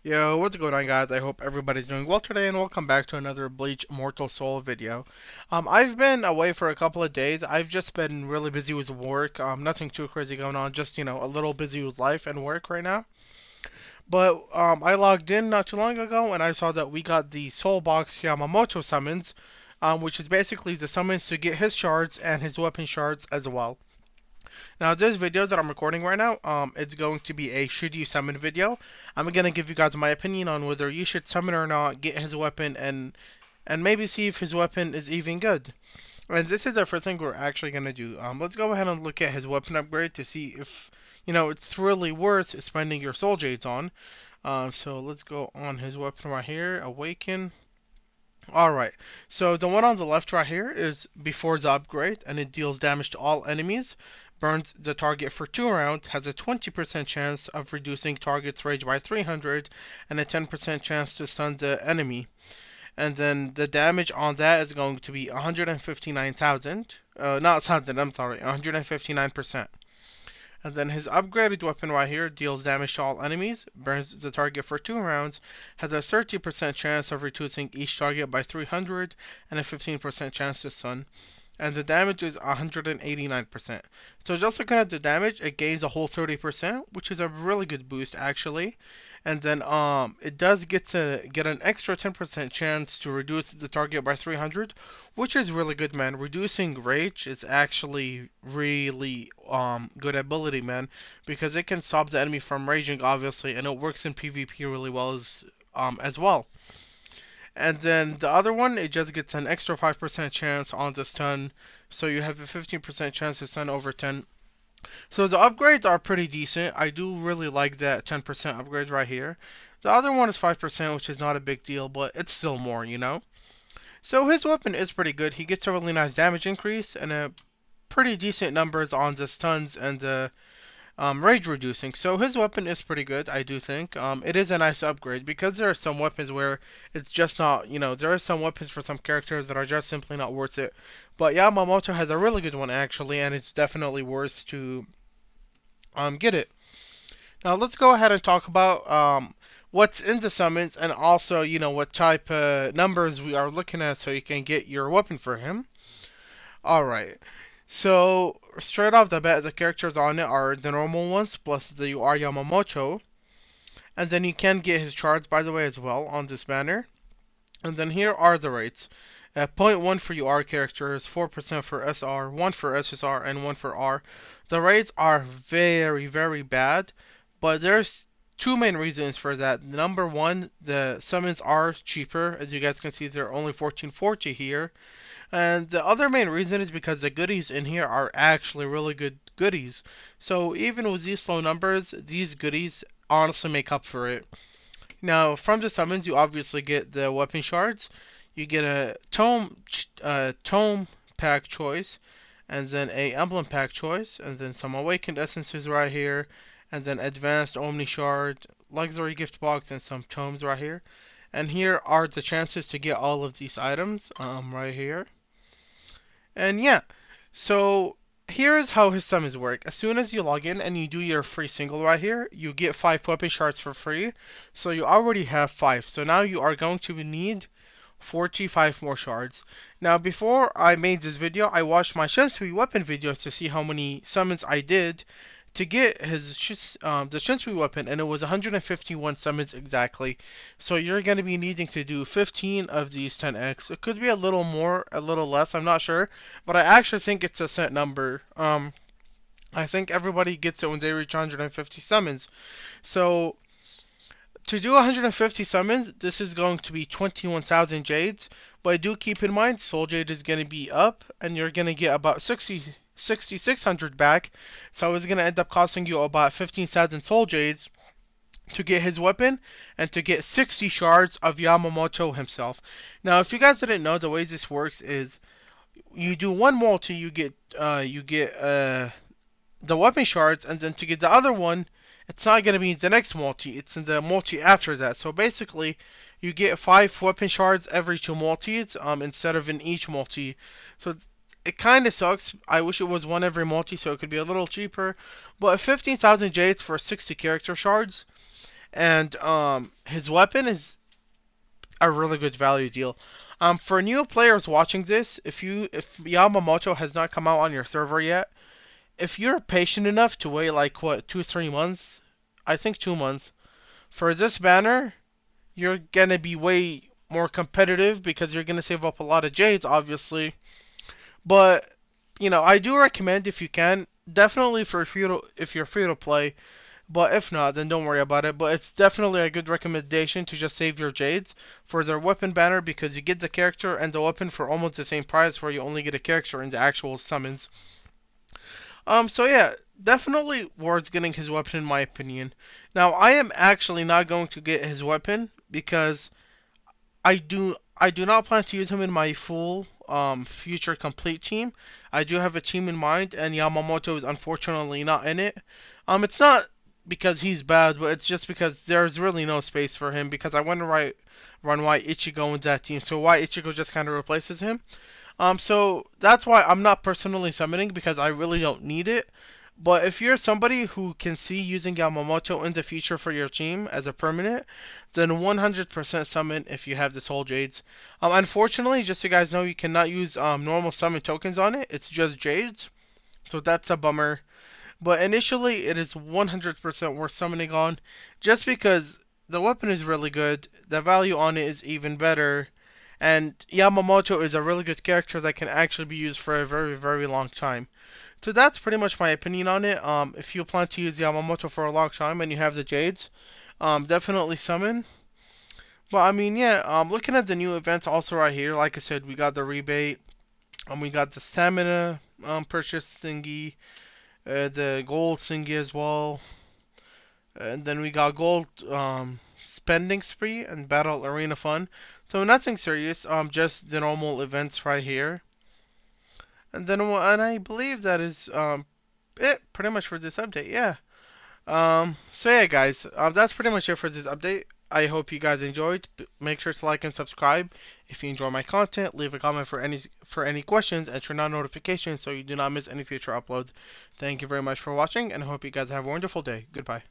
Yo, what's going on, guys? I hope everybody's doing well today, and welcome back to another Bleach Immortal Soul video. I've been away for a couple of days. I've just been really busy with work. Nothing too crazy going on. Just a little busy with life and work right now. But I logged in not too long ago, and I saw that we got the Soul Box Yamamoto summons, which is basically the summons to get his shards and his weapon shards as well. Now, this video that I'm recording right now, it's going to be a should you summon video. I'm gonna give you guys my opinion on whether you should summon or not, get his weapon, and maybe see if his weapon is even good. And this is the first thing we're actually gonna do. Let's go ahead and look at his weapon upgrade to see if it's really worth spending your soul jades on. So let's go on his weapon right here, Awaken. Alright, so the one on the left right here is before the upgrade, and it deals damage to all enemies, burns the target for 2 rounds, has a 20% chance of reducing target's rage by 300, and a 10% chance to stun the enemy. And then the damage on that is going to be 159,000, not 1,000, I'm sorry, 159%. And then his upgraded weapon right here deals damage to all enemies, burns the target for 2 rounds, has a 30% chance of reducing each target by 300, and a 15% chance to stun. And the damage is 189%. So just looking at the damage, it gains a whole 30%, which is a really good boost actually. And then it does get an extra 10% chance to reduce the target by 300, which is really good, man. Reducing rage is actually really good ability, man, because it can stop the enemy from raging, obviously, and it works in PvP really well as well. And then the other one, it just gets an extra 5% chance on the stun, so you have a 15% chance to stun over 10. So the upgrades are pretty decent. I do really like that 10% upgrade right here. The other one is 5%, which is not a big deal, but it's still more. So his weapon is pretty good. He gets a really nice damage increase and a pretty decent numbers on the stuns and the rage reducing. So his weapon is pretty good, I do think. It is a nice upgrade because there are some weapons where it's just not, there are some weapons for some characters that are just simply not worth it. But Yamamoto has a really good one actually, and it's definitely worth to get it. Now let's go ahead and talk about what's in the summons and also, what type of numbers we are looking at so you can get your weapon for him. Alright. So, straight off the bat, the characters on it are the normal ones, plus the UR Yamamoto. And then you can get his charts, by the way, as well, on this banner. And then here are the rates. 0.1 for UR characters, 4% for SR, 1 for SSR, and 1 for R. The rates are very, very bad, but there's two main reasons for that. Number one, the summons are cheaper. As you guys can see, they're only 1440 here. And the other main reason is because the goodies in here are actually really good goodies. So even with these low numbers, these goodies honestly make up for it. Now, from the summons, you obviously get the weapon shards. You get a tome pack choice, and then a emblem pack choice, and then some awakened essences right here, and then advanced omni shard, luxury gift box, and some tomes right here. And here are the chances to get all of these items right here. And yeah, so here's how his summons work. As soon as you log in and you do your free single right here, you get 5 weapon shards for free. So you already have 5. So now you are going to need 45 more shards. Now before I made this video, I watched my Shinsui weapon videos to see how many summons I did to get his the Shinsui weapon, and it was 151 summons exactly. So you're going to be needing to do 15 of these 10x. It could be a little more, a little less, I'm not sure, but I actually think it's a set number. I think everybody gets it when they reach 150 summons. So to do 150 summons, this is going to be 21,000 jades. But do keep in mind, soul jade is going to be up, and you're going to get about 6,600 back, so it's going to end up costing you about 15,000 soul jades to get his weapon and to get 60 shards of Yamamoto himself. Now, if you guys didn't know, the way this works is you do one multi, you get the weapon shards, and then to get the other one, it's not going to be in the next multi, it's in the multi after that. So basically, you get 5 weapon shards every 2 multis instead of in each multi. So it kind of sucks. I wish it was one every multi so it could be a little cheaper. But 15,000 jades for 60 character shards. and his weapon is a really good value deal. For new players watching this, if Yamamoto has not come out on your server yet, if you're patient enough to wait like what 2 3 months, I think 2 months for this banner, you're gonna be way more competitive because you're gonna save up a lot of jades, obviously. But I do recommend if you can, definitely for if you're free to play. But if not, then don't worry about it. But it's definitely a good recommendation to just save your jades for their weapon banner because you get the character and the weapon for almost the same price where you only get a character in the actual summons. So yeah, definitely worth getting his weapon in my opinion. Now I am actually not going to get his weapon because I do not plan to use him in my full future complete team. I do have a team in mind, and Yamamoto is unfortunately not in it. It's not because he's bad, but it's just because there's really no space for him because I want to run White Ichigo in that team, so White Ichigo just kind of replaces him. So that's why I'm not personally summoning because I really don't need it. But if you're somebody who can see using Yamamoto in the future for your team as a permanent, then 100% summon if you have the Soul Jades. Unfortunately, just so you guys know, you cannot use normal summon tokens on it. It's just Jades, so that's a bummer. But initially, it is 100% worth summoning on, just because the weapon is really good, the value on it is even better, and Yamamoto is a really good character that can actually be used for a very, very long time. So that's pretty much my opinion on it. If you plan to use Yamamoto for a long time and you have the Jades, definitely summon. But I mean, yeah, looking at the new events also right here, like I said, we got the rebate, we got the stamina purchase thingy, the gold thingy as well, and then we got gold spending spree and battle arena fun. So nothing serious, just the normal events right here. And I believe that is it pretty much for this update. Yeah. So yeah, guys, that's pretty much it for this update. I hope you guys enjoyed. Make sure to like and subscribe if you enjoy my content. Leave a comment for any questions and turn on notifications so you do not miss any future uploads. Thank you very much for watching, and I hope you guys have a wonderful day. Goodbye.